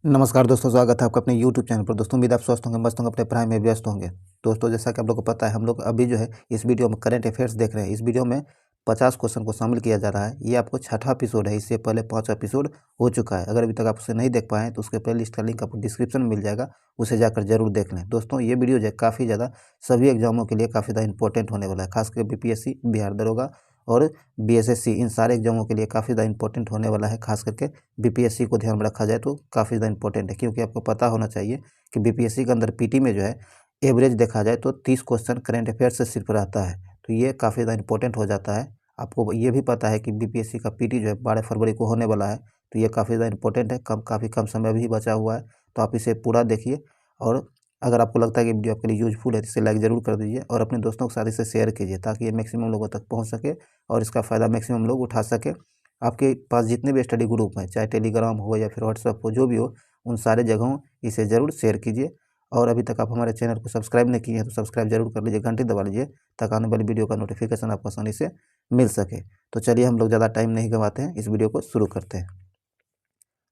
नमस्कार दोस्तों, स्वागत है आपका अपने YouTube चैनल पर। दोस्तों उम्मीद आप स्वस्थ होंगे, मस्त होंगे, अपने पढ़ाई में व्यस्त होंगे। दोस्तों जैसा कि आप लोग को पता है, हम लोग अभी जो है इस वीडियो में करंट अफेयर्स देख रहे हैं। इस वीडियो में 50 क्वेश्चन को शामिल किया जा रहा है। ये आपको छठा एपिसोड है। इससे पहले 5 एपिसोड हो चुका है। अगर अभी तक आप उसे नहीं देख पाए हैं तो उसके प्ले लिस्ट का लिंक आपको डिस्क्रिप्शन में मिल जाएगा, उसे जाकर जरूर देख लें। दोस्तों ये वीडियो जो है काफ़ी ज़्यादा सभी एग्जामों के लिए काफ़ी ज़्यादा इंपॉर्टेंट होने वाला है। खासकर BPSC, बिहार दरोगा और BSSC, इन सारे एग्जामों के लिए काफ़ी ज़्यादा इंपॉर्टेंट होने वाला है। खास करके BPSC को ध्यान में रखा जाए तो काफ़ी ज़्यादा इंपॉर्टेंट है, क्योंकि आपको पता होना चाहिए कि BPSC के अंदर PT में जो है एवरेज देखा जाए तो 30 क्वेश्चन करंट अफेयर से सिर्फ रहता है। तो ये काफ़ी ज़्यादा इंपॉर्टेंट हो जाता है। आपको ये भी पता है कि BPSC का PT जो है 12 फरवरी को होने वाला है। तो ये काफ़ी ज़्यादा इंपॉर्टेंट है। काफ़ी कम समय भी बचा हुआ है, तो आप इसे पूरा देखिए। और अगर आपको लगता है कि वीडियो आपके लिए यूजफुल है तो इसे लाइक ज़रूर कर दीजिए और अपने दोस्तों के साथ इसे शेयर कीजिए, ताकि ये मैक्सिमम लोगों तक पहुंच सके और इसका फ़ायदा मैक्सिमम लोग उठा सके। आपके पास जितने भी स्टडी ग्रुप हैं, चाहे टेलीग्राम हो या फिर व्हाट्सएप हो, जो भी हो, उन सारे जगहों इसे ज़रूर शेयर कीजिए। और अभी तक आप हमारे चैनल को सब्सक्राइब नहीं किए हैं तो सब्सक्राइब जरूर कर लीजिए, घंटी दबा लीजिए, ताकि आने वाली वीडियो का नोटिफिकेशन आपको आसानी से मिल सके। तो चलिए हम लोग ज़्यादा टाइम नहीं गंवाते हैं, इस वीडियो को शुरू करते हैं।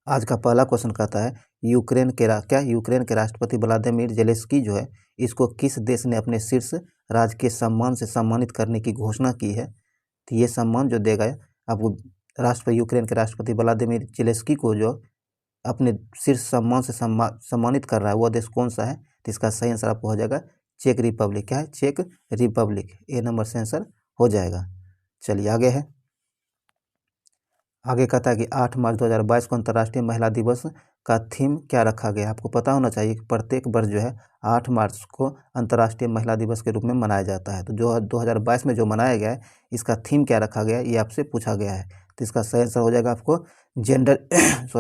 आज का पहला क्वेश्चन कहता है, यूक्रेन के राष्ट्रपति व्लादिमीर जेलेंस्की जो है, इसको किस देश ने अपने शीर्ष राजकीय सम्मान से सम्मानित करने की घोषणा की है। तो ये सम्मान जो देगा आपको, यूक्रेन के राष्ट्रपति व्लादिमीर जेलेंस्की को जो अपने शीर्ष सम्मान से सम्मानित कर रहा है, वह देश कौन सा है। तो इसका सही आंसर आपको हो जाएगा चेक रिपब्लिक। क्या है? चेक रिपब्लिक। ए नंबर से आंसर हो जाएगा। चलिए आगे है। आगे कहता है कि 8 मार्च 2022 को अंतर्राष्ट्रीय महिला दिवस का थीम क्या रखा गया। आपको पता होना चाहिए कि प्रत्येक वर्ष जो है 8 मार्च को अंतर्राष्ट्रीय महिला दिवस के रूप में मनाया जाता है। तो जो 2022 में जो मनाया गया है, इसका थीम क्या रखा गया है, ये आपसे पूछा गया है। तो इसका सही आंसर हो जाएगा आपको जेंडर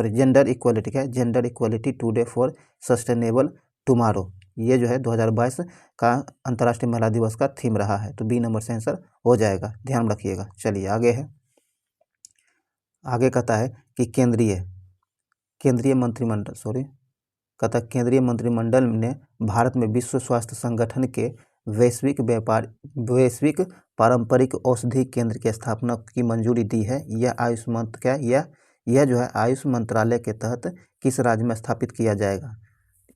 जेंडर इक्वलिटी। क्या है? Gender equality today for sustainable tomorrow. ये जो है 2022 का अंतर्राष्ट्रीय महिला दिवस का थीम रहा है। तो बी नंबर से आंसर हो जाएगा, ध्यान रखिएगा। चलिए आगे है। आगे कहता है कि केंद्रीय मंत्रिमंडल ने भारत में विश्व स्वास्थ्य संगठन के वैश्विक पारंपरिक औषधि केंद्र की स्थापना की मंजूरी दी है। यह जो है आयुष मंत्रालय के तहत किस राज्य में स्थापित किया जाएगा।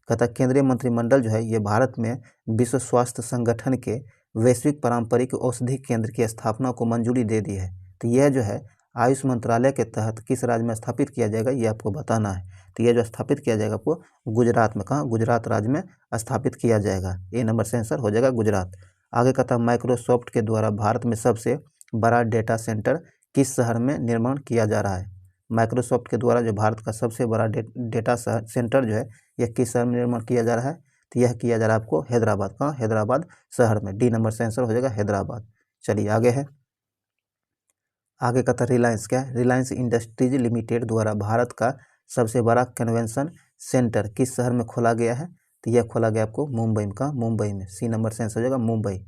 कहता केंद्रीय मंत्रिमंडल जो है ये भारत में विश्व स्वास्थ्य संगठन के वैश्विक पारंपरिक औषधि केंद्र की स्थापना को मंजूरी दे दी है। तो यह जो है आयुष मंत्रालय के तहत किस राज्य में स्थापित किया जाएगा, ये आपको बताना है। तो यह जो स्थापित किया जाएगा आपको गुजरात में। कहाँ? गुजरात राज्य में स्थापित किया जाएगा। ए नंबर से आंसर हो जाएगा गुजरात। आगे कहता माइक्रोसॉफ्ट के द्वारा भारत में सबसे बड़ा डेटा सेंटर किस शहर में निर्माण किया जा रहा है। माइक्रोसॉफ्ट के द्वारा जो भारत का सबसे बड़ा डेटा सेंटर जो है, यह किस शहर में निर्माण किया जा रहा है। तो यह किया जा रहा है आपको हैदराबाद। कहाँ? हैदराबाद शहर में। डी नंबर से आंसर हो जाएगा हैदराबाद। चलिए आगे है। आगे कहता रिलायंस। क्या है? रिलायंस इंडस्ट्रीज लिमिटेड द्वारा भारत का सबसे बड़ा कन्वेंशन सेंटर किस शहर में खोला गया है। तो यह खोला गया आपको मुंबई में। कहाँ? मुंबई में। सी नंबर से आंसर हो जाएगा मुंबई।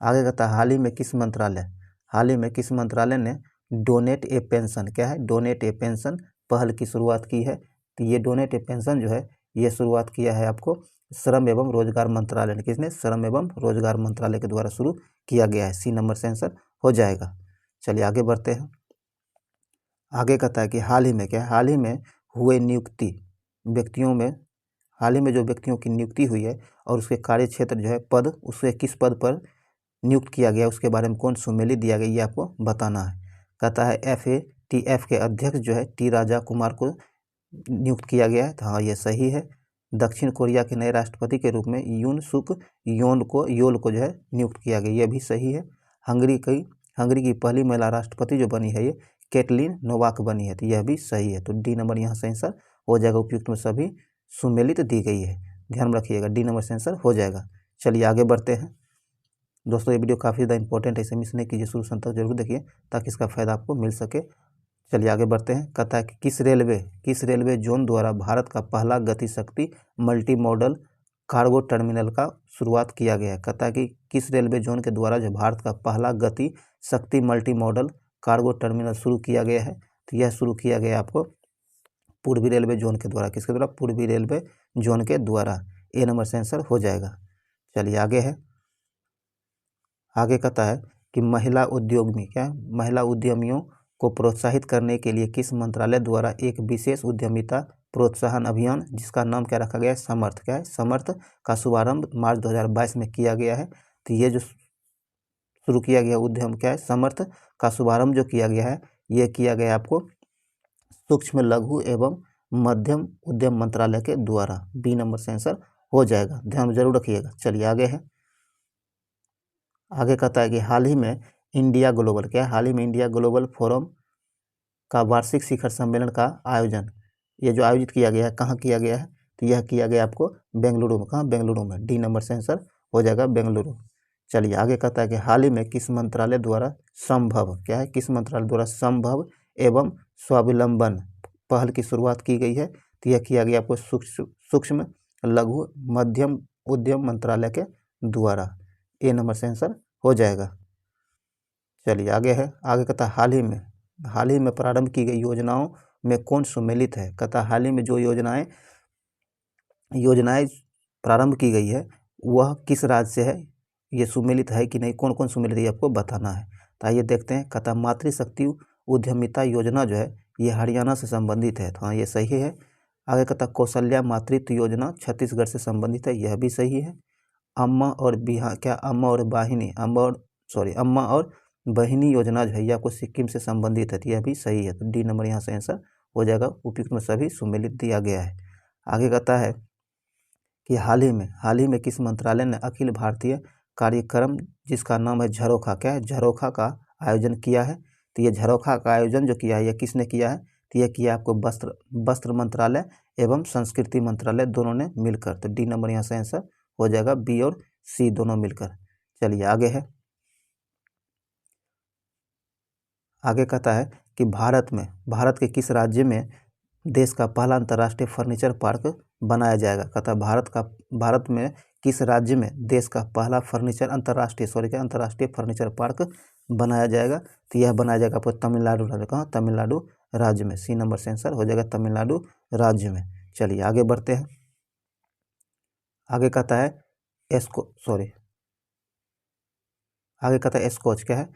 आगे कहता है हाल ही में किस मंत्रालय ने डोनेट ए पेंशन। क्या है? डोनेट ए पेंशन पहल की शुरुआत की है। तो ये डोनेट ए पेंशन जो है ये शुरुआत किया है आपको श्रम एवं रोजगार मंत्रालय ने। किसने? श्रम एवं रोजगार मंत्रालय के द्वारा शुरू किया गया है। सी नंबर से आंसर हो जाएगा। चलिए आगे बढ़ते हैं। आगे कहता है कि हाल ही में हुए हाल ही में जो व्यक्तियों की नियुक्ति हुई है और उसके कार्य क्षेत्र जो है पद, उसके किस पद पर नियुक्त किया गया, उसके बारे में कौन सुमेलित दिया गया, ये आपको बताना है। कहता है FATF के अध्यक्ष जो है T राजा कुमार को नियुक्त किया गया है। तो हाँ, ये सही है। दक्षिण कोरिया के नए राष्ट्रपति के रूप में यून सुक योल को जो है नियुक्त किया गया, यह भी सही है। हंगरी की पहली महिला राष्ट्रपति जो बनी है ये कैटलिन नोवाक बनी है। तो यह भी सही है। तो डी नंबर यहाँ से आंसर हो जाएगा। उपयुक्त में सभी सुमेलित दी गई है, ध्यान रखिएगा। डी नंबर से आंसर हो जाएगा। चलिए आगे बढ़ते हैं। दोस्तों ये वीडियो काफ़ी ज़्यादा इंपॉर्टेंट है, इसे मिस नहीं कीजिए, शुरू से अंत तक जरूर देखिए ताकि इसका फ़ायदा आपको मिल सके। चलिए आगे बढ़ते हैं। कहता है कि किस रेलवे जोन द्वारा भारत का पहला गति शक्ति मल्टी मॉडल कार्गो टर्मिनल का शुरुआत किया गया है। कहता है कि किस रेलवे जोन के द्वारा जो भारत का पहला गति शक्ति मल्टी मॉडल कार्गो टर्मिनल शुरू किया गया है। तो यह शुरू किया गया आपको पूर्वी रेलवे जोन के द्वारा। किसके द्वारा? पूर्वी रेलवे जोन के द्वारा। ए नंबर से आंसर हो जाएगा। चलिए आगे है। आगे कहता है कि महिला उद्यमियों को प्रोत्साहित करने के लिए किस मंत्रालय द्वारा एक विशेष उद्यमिता प्रोत्साहन अभियान जिसका नाम क्या रखा गया है, समर्थ। क्या है, समर्थ का शुभारंभ मार्च 2022 में किया गया है। तो ये जो शुरू किया गया उद्यम क्या है, समर्थ का शुभारंभ जो किया गया है, ये किया गया आपको सूक्ष्म लघु एवं मध्यम उद्यम मंत्रालय के द्वारा। बी नंबर से आंसर हो जाएगा, ध्यान में जरूर रखिएगा। चलिए आगे है, आगे कहता है कि हाल ही में इंडिया ग्लोबल, क्या है, हाल ही में इंडिया ग्लोबल फोरम का वार्षिक शिखर सम्मेलन का आयोजन, ये जो आयोजित किया गया है, कहाँ किया गया है, तो यह किया गया आपको बेंगलुरु में। कहाँ, बेंगलुरु में। डी नंबर से आंसर हो जाएगा बेंगलुरु। चलिए आगे कहता है कि हाल ही में किस मंत्रालय द्वारा संभव, क्या है, किस मंत्रालय द्वारा संभव एवं स्वावलंबन पहल की शुरुआत की गई है, तो यह किया गया आपको सूक्ष्म लघु मध्यम उद्यम मंत्रालय के द्वारा। ए नंबर से आंसर हो जाएगा। चलिए आगे है, आगे कहता है हाल ही में प्रारंभ की गई योजनाओं में कौन सम्मिलित है। कहता है हाल ही में जो योजनाएं प्रारंभ की गई है वह किस राज्य से है, ये सम्मिलित है कि नहीं, कौन कौन सम्मिलित है, आपको बताना है। तो आइए देखते हैं। कहता मातृशक्ति उद्यमिता योजना जो है ये हरियाणा से संबंधित है, तो हाँ ये सही है। आगे कहता कौशल्या मातृत्व योजना छत्तीसगढ़ से संबंधित है, यह भी सही है। अम्मा और बहिनी योजना जो है ये आपको सिक्किम से संबंधित है, तो यह भी सही है। तो डी नंबर यहाँ से आंसर हो जाएगा, उपयुक्त में सभी सम्मिलित दिया गया है। आगे कहता है कि हाल ही में किस मंत्रालय ने अखिल भारतीय कार्यक्रम जिसका नाम है झरोखा, क्या है, झरोखा का आयोजन किया है। तो ये झरोखा का आयोजन जो किया है ये किसने किया है, तो ये किया आपको वस्त्र मंत्रालय एवं संस्कृति मंत्रालय दोनों ने मिलकर। तो डी नंबर यहाँ से आंसर हो जाएगा, बी और सी दोनों मिलकर। चलिए आगे है, आगे कहता है कि भारत के किस राज्य में देश का पहला अंतर्राष्ट्रीय फर्नीचर पार्क बनाया जाएगा। कहता है भारत में किस राज्य में देश का पहला अंतर्राष्ट्रीय फर्नीचर पार्क बनाया जाएगा, तो यह बनाया जाएगा आपको तमिलनाडु राज्य। कहाँ, तमिलनाडु राज्य में। सी नंबर से आंसर हो जाएगा तमिलनाडु राज्य में। चलिए आगे बढ़ते हैं, आगे कहता है स्कॉच, क्या है,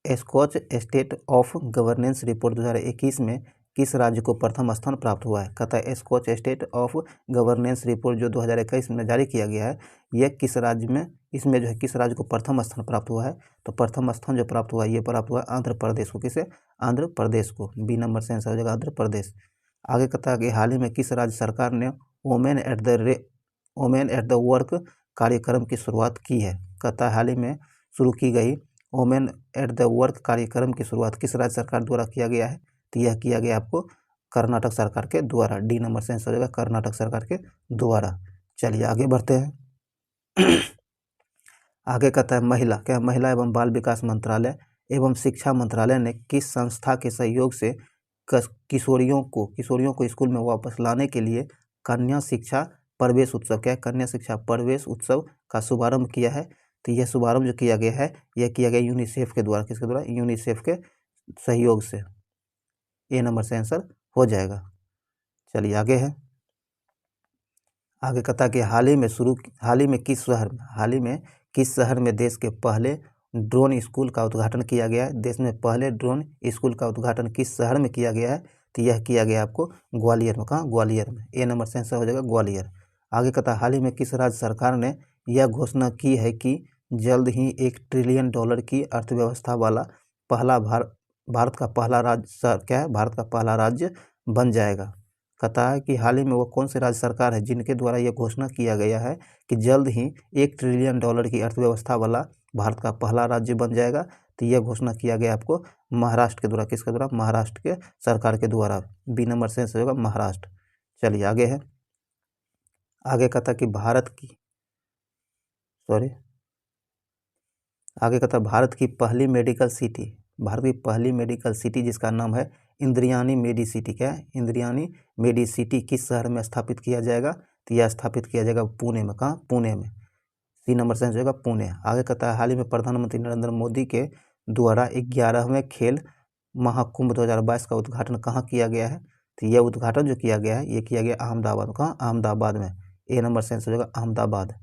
Skoch state of governance report 2021 में किस राज्य को प्रथम स्थान प्राप्त हुआ है। कहता है Skoch state of governance report जो 2021 में जारी किया गया है, यह किस राज्य में, इसमें जो है किस राज्य को प्रथम स्थान प्राप्त हुआ है, तो प्रथम स्थान जो प्राप्त हुआ है ये प्राप्त हुआ आंध्र प्रदेश को। किसे, आंध्र प्रदेश को। बी नंबर से आंसर हो जाएगा आंध्र प्रदेश। आगे कहता है कि हाल ही में किस राज्य सरकार ने वोमेन एट द वर्क कार्यक्रम की शुरुआत की है। कहता है हाल ही में शुरू की गई वोमेन एट द वर्क कार्यक्रम की शुरुआत किस राज्य सरकार द्वारा किया गया है, तो यह किया गया आपको कर्नाटक सरकार के द्वारा। डी नंबर से आंसर हो जाएगा कर्नाटक सरकार के द्वारा। चलिए आगे बढ़ते हैं। आगे कहता है महिला एवं बाल विकास मंत्रालय एवं शिक्षा मंत्रालय ने किस संस्था के सहयोग से किशोरियों को स्कूल में वापस लाने के लिए कन्या शिक्षा प्रवेश उत्सव, क्या है, कन्या शिक्षा प्रवेश उत्सव का शुभारंभ किया है। तो यह शुभारंभ जो किया गया है यह किया गया यूनिसेफ के द्वारा। किसके द्वारा, यूनिसेफ के सहयोग से। ए नंबर से आंसर हो जाएगा। चलिए आगे है, आगे कहता है कि हाल ही में किस शहर में देश के पहले ड्रोन स्कूल का उद्घाटन किया गया है। देश में पहले ड्रोन स्कूल का उद्घाटन किस शहर में किया गया है, तो यह किया गया आपको ग्वालियर में। कहाँ, ग्वालियर में। ए नंबर से आंसर हो जाएगा ग्वालियर। आगे कहता है हाल ही में किस राज्य सरकार ने यह घोषणा की है कि जल्द ही $1 ट्रिलियन की अर्थव्यवस्था वाला भारत का पहला राज्य बन जाएगा। कहता है कि हाल ही में वो कौन से राज्य सरकार है जिनके द्वारा यह घोषणा किया गया है कि जल्द ही $1 ट्रिलियन की अर्थव्यवस्था वाला भारत का पहला राज्य बन जाएगा। तो यह घोषणा किया गया आपको महाराष्ट्र के द्वारा। किसके द्वारा, महाराष्ट्र के सरकार के द्वारा। बी नंबर से आंसर होगा महाराष्ट्र। चलिए आगे है, आगे कहता कि भारत की पहली मेडिकल सिटी जिसका नाम है इंद्रियानी मेडी सिटी, क्या है, इंद्रियानी मेडी सिटी किस शहर में स्थापित किया जाएगा, तो यह स्थापित किया जाएगा पुणे में। कहाँ, पुणे में। सी नंबर से आंसर होगा पुणे। आगे कहता है हाल ही में प्रधानमंत्री नरेंद्र मोदी के द्वारा 11वें खेल महाकुंभ 2022 का उद्घाटन कहाँ किया गया है, तो यह उद्घाटन जो किया गया है ये किया गया अहमदाबाद। कहाँ, अहमदाबाद में। ए नंबर से आंसर होगा अहमदाबाद।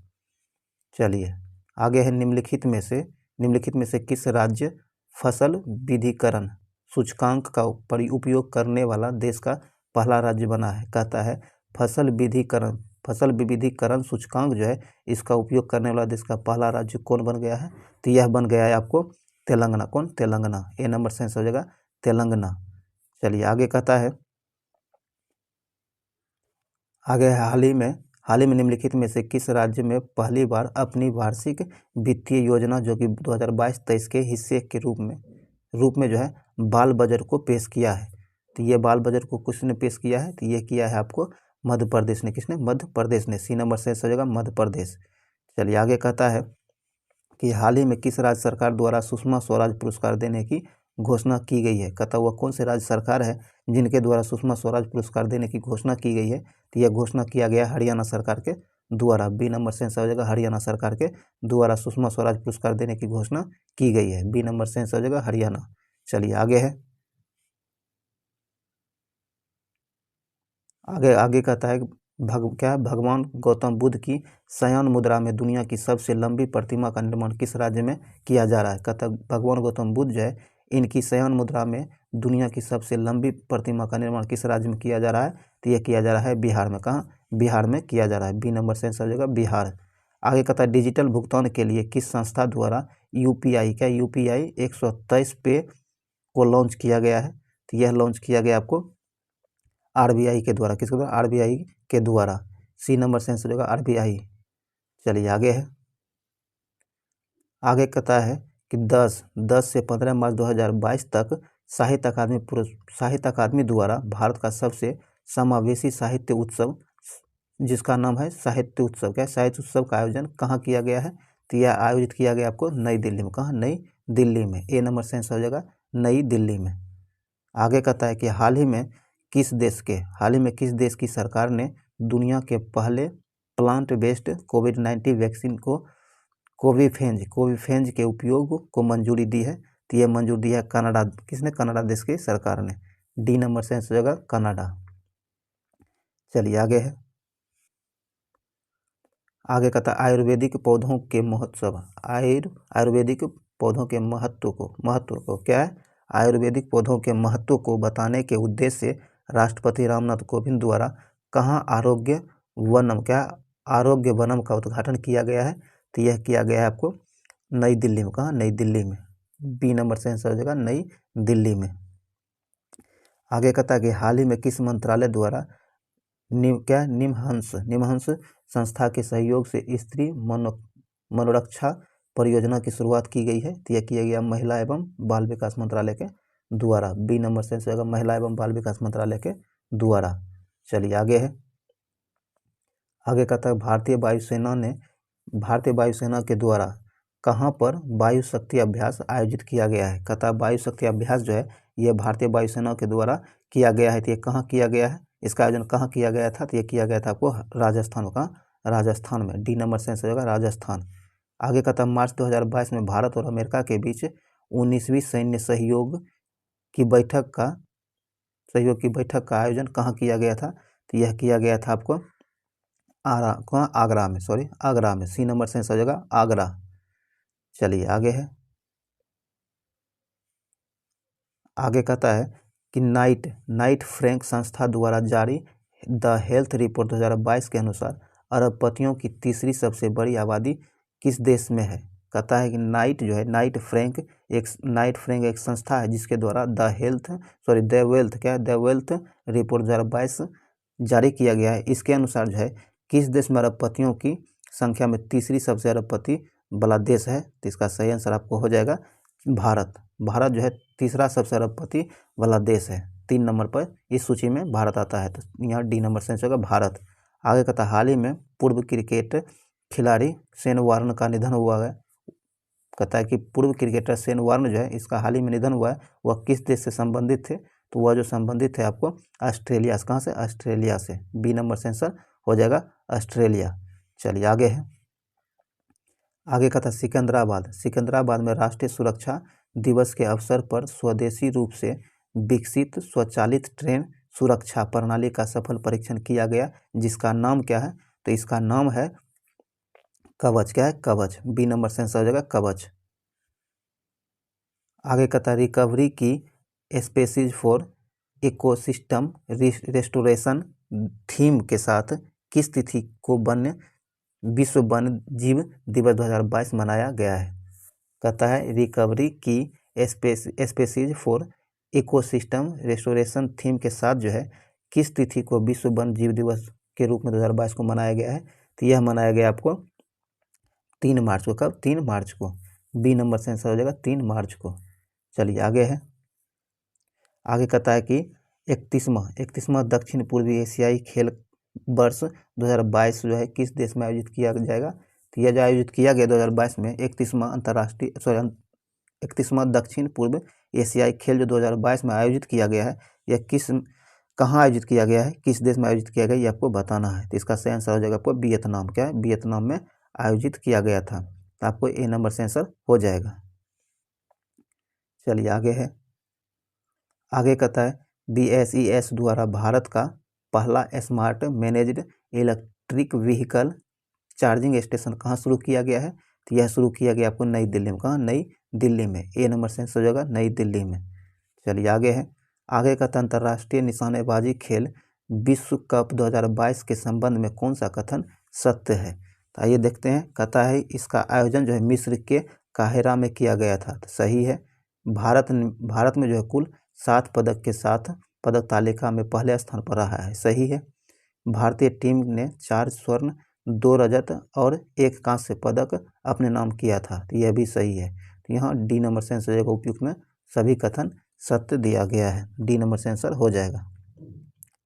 चलिए आगे है, निम्नलिखित में से किस राज्य फसल विधिकरण सूचकांक का उपयोग करने वाला देश का पहला राज्य बना है। कहता है फसल विविधीकरण सूचकांक जो है इसका उपयोग करने वाला देश का पहला राज्य कौन बन गया है? तो यह बन गया है आपको तेलंगाना। कौन? तेलंगाना। ए नंबर से आंसर हो जाएगा तेलंगाना। चलिए आगे कहता है, आगे हाल ही में निम्नलिखित में से किस राज्य में पहली बार अपनी वार्षिक वित्तीय योजना जो कि 2022-23 के हिस्से के रूप में जो है बाल बजट को पेश किया है? तो ये बाल बजट को किसने पेश किया है? तो ये किया है आपको मध्य प्रदेश ने। किसने? मध्य प्रदेश ने। सी नंबर से हो जाएगा मध्य प्रदेश। चलिए आगे कहता है कि हाल ही में किस राज्य सरकार द्वारा सुषमा स्वराज पुरस्कार देने की घोषणा की गई है? कहता हुआ कौन से राज्य सरकार है जिनके द्वारा सुषमा स्वराज पुरस्कार देने की घोषणा की गई है? तो यह घोषणा किया गया हरियाणा सरकार के द्वारा। बी नंबर से आंसर हो जाएगा हरियाणा सरकार के द्वारा सुषमा स्वराज पुरस्कार देने की घोषणा की गई है। बी नंबर से आंसर हो जाएगा हरियाणा। चलिए आगे है, आगे कहता है भगवान गौतम बुद्ध की शयन मुद्रा में दुनिया की सबसे लंबी प्रतिमा का निर्माण किस राज्य में किया जा रहा है? कहता है भगवान गौतम बुद्ध जो है इनकी शयन मुद्रा में दुनिया की सबसे लंबी प्रतिमा का निर्माण किस राज्य में किया जा रहा है? तो यह किया जा रहा है बिहार में। कहाँ? बिहार में किया जा रहा है। बी नंबर से आंसर हो जाएगा बिहार। आगे कहता है डिजिटल भुगतान के लिए किस संस्था द्वारा यूपीआई 123 पे को लॉन्च किया गया है? तो यह लॉन्च किया गया आपको आरबीआई के द्वारा। किसके द्वारा? आरबीआई के द्वारा। सी नंबर से आंसर होगा आरबीआई। चलिए आगे है, आगे कहता है कि 10 से 15 मार्च 2022 तक साहित्य अकादमी द्वारा भारत का सबसे समावेशी साहित्य उत्सव जिसका नाम है साहित्य उत्सव। क्या? साहित्य उत्सव का आयोजन कहाँ किया गया है? तो यह आयोजित किया गया आपको नई दिल्ली में। कहाँ? नई दिल्ली में। ए नंबर से आंसर हो जाएगा नई दिल्ली में। आगे कहता है कि हाल ही में किस देश की सरकार ने दुनिया के पहले प्लांट बेस्ड कोविड-19 वैक्सीन को कोविफेंज के उपयोग को मंजूरी दी है? तो यह मंजूरी दी है कनाडा। किसने? कनाडा देश की सरकार ने। डी नंबर से आंसर हो जाएगा कनाडा। चलिए आगे है, आगे कहता है आयुर्वेदिक पौधों के महत्व को क्या है? आयुर्वेदिक पौधों के महत्व को बताने के उद्देश्य से राष्ट्रपति रामनाथ कोविंद द्वारा कहाँ आरोग्य वनम का उद्घाटन किया गया है? तो यह किया गया है आपको नई दिल्ली में। कहाँ? नई दिल्ली में। बी नंबर से आंसर हो जाएगा नई दिल्ली में। आगे कहता है कि हाल ही में किस मंत्रालय द्वारा निमहंस संस्था के सहयोग से स्त्री मनोरक्षा परियोजना की शुरुआत की गई है? तो यह किया गया महिला एवं बाल विकास मंत्रालय के द्वारा। बी नंबर से आंसर होगा महिला एवं बाल विकास मंत्रालय के द्वारा। चलिए आगे है, आगे कहता है भारतीय वायुसेना के द्वारा कहाँ पर वायु शक्ति अभ्यास आयोजित किया गया है? कहता है वायु शक्ति अभ्यास जो है यह भारतीय वायुसेना के द्वारा किया गया है। तो ये कहाँ किया गया है? इसका आयोजन कहाँ किया गया था? तो ये किया गया था आपको राजस्थान का, राजस्थान में। डी नंबर से आंसर होगा राजस्थान। आगे कहता है मार्च 2022 में भारत और अमेरिका के बीच 19वीं सैन्य सहयोग की बैठक का आयोजन कहाँ किया गया था? तो यह किया गया था आपको आगरा में। सी नंबर से आंसर हो जाएगा आगरा। चलिए आगे है, आगे कहता है कि नाइट फ्रैंक संस्था द्वारा जारी द हेल्थ रिपोर्ट 2022 के अनुसार अरबपतियों की तीसरी सबसे बड़ी आबादी किस देश में है? कहता है कि नाइट फ्रैंक एक संस्था है जिसके द्वारा द वेल्थ रिपोर्ट 2022 जारी किया गया है। इसके अनुसार जो है किस देश में अरबपतियों की संख्या में तीसरी सबसे अरबपति वाला देश है? तो इसका सही आंसर आपको हो जाएगा भारत। भारत जो है तीसरा सबसे अरबपति वाला देश है। 3 नंबर पर इस सूची में भारत आता है। तो यहाँ डी नंबर से आंसर होगा भारत। आगे कहता है हाल ही में पूर्व क्रिकेट खिलाड़ी शेन वार्न का निधन हुआ है। कहता है कि पूर्व क्रिकेटर शेन वार्न जो है इसका हाल ही में निधन हुआ है। वह किस देश से संबंधित थे? तो वह जो संबंधित है आपको ऑस्ट्रेलिया से। कहाँ से? ऑस्ट्रेलिया से। बी नंबर से आंसर हो जाएगा ऑस्ट्रेलिया। चलिए आगे है, आगे कहता है सिकंदराबाद में राष्ट्रीय सुरक्षा दिवस के अवसर पर स्वदेशी रूप से विकसित स्वचालित ट्रेन सुरक्षा प्रणाली का सफल परीक्षण किया गया जिसका नाम क्या है? तो इसका नाम है कवच। क्या है? कवच। बी नंबर से आंसर हो जाएगा कवच। आगे कहता है रिकवरी की species for ecosystem restoration theme के साथ किस तिथि को विश्व वन्य जीव दिवस 2022 मनाया गया है? कहता है रिकवरी की species for ecosystem restoration theme के साथ जो है किस तिथि को विश्व वन्य जीव दिवस के रूप में 2022 को मनाया गया है? तो यह मनाया गया आपको 3 मार्च को। कब? 3 मार्च को। बी नंबर से आंसर हो जाएगा 3 मार्च को। चलिए आगे है। आगे कहता है कि 31वां दक्षिण पूर्वी एशियाई खेल वर्ष 2022 जो है किस देश में आयोजित किया जाएगा? तो यह जो आयोजित किया गया 2022 में 31वां दक्षिण पूर्व एशियाई खेल जो 2022 में आयोजित किया गया है, यह कहाँ आयोजित किया गया है, किस देश में आयोजित किया गया, ये आपको बताना है। तो इसका सही आंसर हो जाएगा आपको वियतनाम। क्या है? वियतनाम में आयोजित किया गया था। तो आपको ए नंबर से आंसर हो जाएगा। चलिए आगे है। आगे कहता है BSES द्वारा भारत का पहला smart managed electric vehicle charging station कहाँ शुरू किया गया है? तो यह शुरू किया गया आपको नई दिल्ली में। कहाँ? नई दिल्ली में। ए नंबर से आंसर हो जाएगा नई दिल्ली में। चलिए आगे है। आगे का अंतर्राष्ट्रीय निशानेबाजी खेल विश्व कप 2022 के संबंध में कौन सा कथन सत्य है? तो आइए देखते हैं। कहता है इसका आयोजन जो है मिस्र के काहिरा में किया गया था। तो सही है। भारत में जो है कुल 7 पदक के साथ पदक तालिका में पहले स्थान पर रहा है। सही है। भारतीय टीम ने 4 स्वर्ण 2 रजत और 1 कांस्य पदक अपने नाम किया था। तो यह भी सही है। तो यहाँ डी नंबर से आंसर हो जाएगा। उपयुक्त में सभी कथन सत्य दिया गया है। डी नंबर से आंसर हो जाएगा।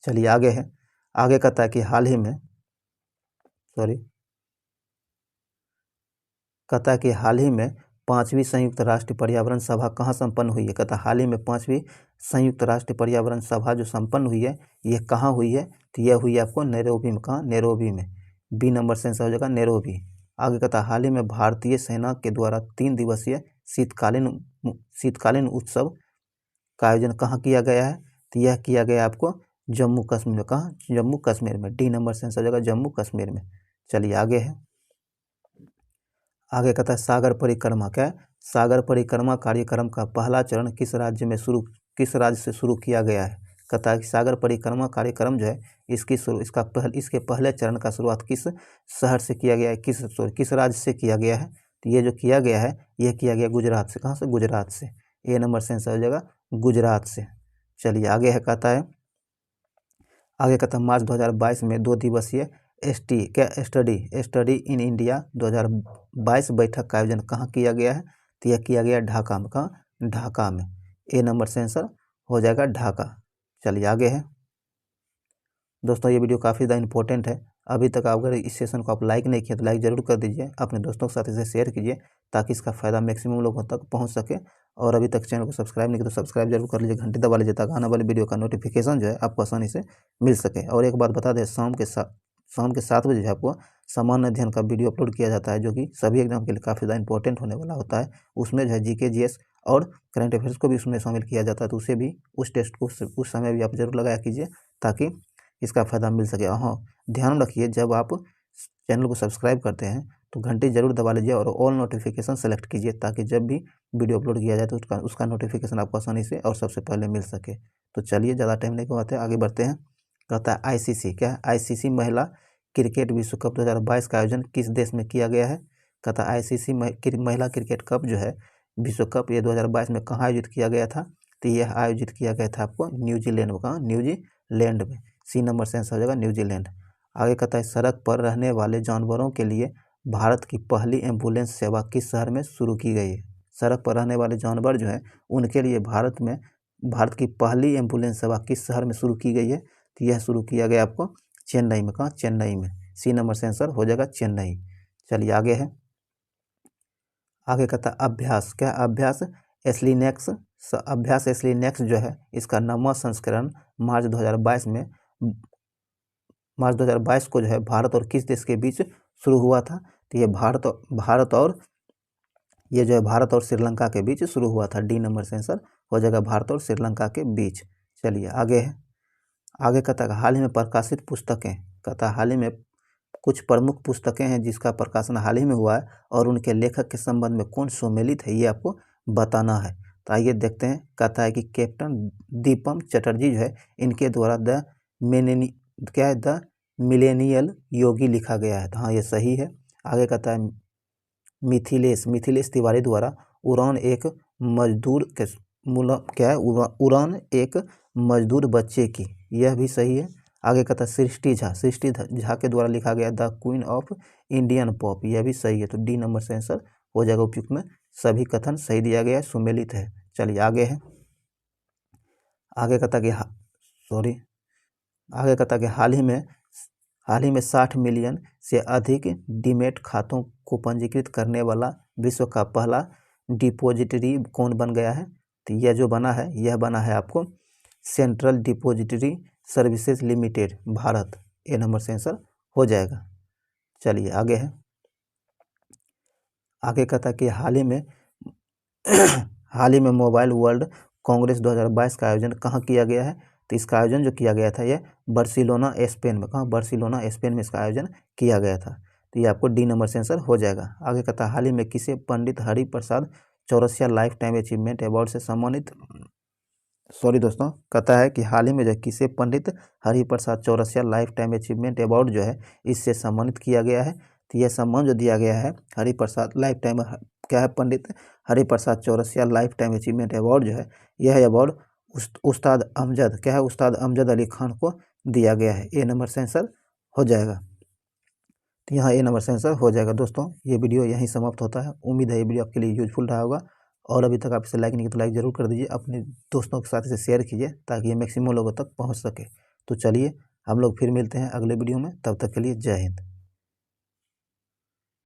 चलिए आगे है। आगे कहता है कि हाल ही में 5वीं संयुक्त राष्ट्र पर्यावरण सभा कहाँ संपन्न हुई है? कहता हाल ही में 5वीं संयुक्त राष्ट्र पर्यावरण सभा जो संपन्न हुई है, यह कहाँ हुई है? तो यह हुई है आपको नैरोबी में। कहाँ? नैरोबी में। बी नंबर से आंसर हो जाएगा नैरोबी। आगे कहता हाल ही में भारतीय सेना के द्वारा 3 दिवसीय शीतकालीन उत्सव का आयोजन कहाँ किया गया है? तो यह किया गया आपको जम्मू कश्मीर में। कहाँ? जम्मू कश्मीर में। डी नंबर से आंसर हो जाएगा जम्मू कश्मीर में। चलिए आगे है। आगे कहता है सागर परिक्रमा। क्या है? सागर परिक्रमा कार्यक्रम का पहला चरण किस राज्य से शुरू किया गया है? कहता है कि सागर परिक्रमा कार्यक्रम जो है इसके पहले चरण का शुरुआत किस शहर से किया गया है, किस राज्य से किया गया है? तो ये जो किया गया है यह किया गया गुजरात से। कहाँ से? गुजरात से। ए नंबर से आंसर हो जाएगा गुजरात से। चलिए आगे है। कहता है मार्च 2022 में 2 दिवसीय स्टडी इन इंडिया 2022 बैठक का आयोजन कहाँ किया गया है? तो यह किया गया ढाका में। कहाँ? ढाका में। ए नंबर से आंसर हो जाएगा ढाका। चलिए आगे है। दोस्तों ये वीडियो काफ़ी ज़्यादा इंपॉर्टेंट है। अभी तक अगर इस सेशन को आप लाइक नहीं किया तो लाइक ज़रूर कर दीजिए। अपने दोस्तों के साथ इसे शेयर कीजिए ताकि इसका फ़ायदा मैक्सिमम लोगों तक पहुंच सके। और अभी तक चैनल को सब्सक्राइब नहीं किया तो सब्सक्राइब जरूर कर लीजिए, घंटी दबा लीजिए ताकि आने वाली वीडियो का नोटिफिकेशन जो है आपको आसानी से मिल सके। और एक बात बता दें, शाम के 7 बजे आपको सामान्य अध्ययन का वीडियो अपलोड किया जाता है जो कि सभी एग्जाम के लिए काफ़ी ज़्यादा इंपॉर्टेंट होने वाला होता है। उसमें जो है GK GS और करंट अफेयर्स को भी उसमें शामिल किया जाता है। तो उसे भी उस टेस्ट को उस समय भी आप जरूर लगाया कीजिए ताकि इसका फ़ायदा मिल सके। हाँ, ध्यान रखिए जब आप चैनल को सब्सक्राइब करते हैं तो घंटी जरूर दबा लीजिए और ऑल नोटिफिकेशन सेलेक्ट कीजिए ताकि जब भी वीडियो अपलोड किया जाए तो उसका नोटिफिकेशन आपको आसानी से और सबसे पहले मिल सके। तो चलिए ज़्यादा टाइम नहीं करवाते, आगे बढ़ते हैं। कहता है ICC। क्या है? ICC महिला क्रिकेट विश्व कप 2022 का आयोजन किस देश में किया गया है? कहता है ICC महिला क्रिकेट कप जो है विश्व कप ये 2022 में कहाँ आयोजित किया गया था? तो यह आयोजित किया गया था आपको न्यूजीलैंड में। कहाँ? न्यूजीलैंड में। सी नंबर से आंसर हो जाएगा न्यूजीलैंड। आगे कहता है सड़क पर रहने वाले जानवरों के लिए भारत की पहली एम्बुलेंस सेवा किस शहर में शुरू की गई है? सड़क पर रहने वाले जानवर जो हैं उनके लिए भारत की पहली एम्बुलेंस सेवा किस शहर में शुरू की गई है? तो यह शुरू किया गया आपको चेन्नई में। कहाँ? चेन्नई में। सी नंबर से आंसर हो जाएगा चेन्नई। चलिए आगे है। आगे कहता है अभ्यास। क्या? अभ्यास एस्लीनेक्स जो है इसका 9वां संस्करण मार्च 2022 को जो है भारत और किस देश के बीच शुरू हुआ था? तो ये भारत और श्रीलंका के बीच शुरू हुआ था। डी नंबर से आंसर हो जाएगा भारत और श्रीलंका के बीच। चलिए आगे है। आगे कहता है हाल ही में प्रकाशित पुस्तकें। कहता है हाल ही में कुछ प्रमुख पुस्तकें हैं जिसका प्रकाशन हाल ही में हुआ है और उनके लेखक के संबंध में कौन सम्मिलित है ये आपको बताना है। तो आइए देखते हैं। कहता है कि कैप्टन दीपम चटर्जी जो है इनके द्वारा द मिलेनियल योगी लिखा गया है। तो हाँ, ये सही है। आगे कहता है मिथिलेश तिवारी द्वारा उड़ान एक मजदूर के उड़ान एक मजदूर बच्चे की, यह भी सही है। आगे कहता है सृष्टि झा के द्वारा लिखा गया the queen of Indian pop, यह भी सही है। तो डी नंबर से आंसर हो जाएगा उपयुक्त में। सभी कथन सही दिया गया है, सुमेलित है। चलिए आगे है। आगे कहता कि आगे कहता कि हाल ही में 60 मिलियन से अधिक डीमैट खातों को पंजीकृत करने वाला विश्व का पहला डिपॉजिटरी कौन बन गया है? तो यह जो बना है, यह बना है आपको central depository services limited Bharat. A number से आंसर हो जाएगा। चलिए आगे है। आगे कहता कि हाल ही में मोबाइल वर्ल्ड कांग्रेस 2022 का आयोजन कहाँ किया गया है? तो इसका आयोजन जो किया गया था यह बार्सिलोना स्पेन में। कहाँ? बार्सिलोना स्पेन में इसका आयोजन किया गया था। तो ये आपको डी नंबर से आंसर हो जाएगा। आगे कहता है हाल ही में किसे Pandit Hariprasad Chaurasia lifetime achievement award से सम्मानित दोस्तों, कहता है कि हाल ही में जो किसे Pandit Hariprasad Chaurasia lifetime achievement award जो है इससे सम्मानित किया गया है। तो यह सम्मान जो दिया गया है Hariprasad lifetime Pandit Hariprasad Chaurasia lifetime achievement award जो है, यह अवार्ड उस्ताद अमजद अली खान को दिया गया है। ए नंबर से आंसर हो जाएगा। तो यहाँ ए नंबर से आंसर हो जाएगा। दोस्तों ये वीडियो यहीं समाप्त होता है। उम्मीद है ये वीडियो आपके लिए यूजफुल रहा होगा, और अभी तक आप इसे लाइक नहीं किया तो लाइक जरूर कर दीजिए। अपने दोस्तों के साथ इसे शेयर कीजिए ताकि ये मैक्सिमम लोगों तक पहुँच सके। तो चलिए हम लोग फिर मिलते हैं अगले वीडियो में, तब तक के लिए जय हिंद।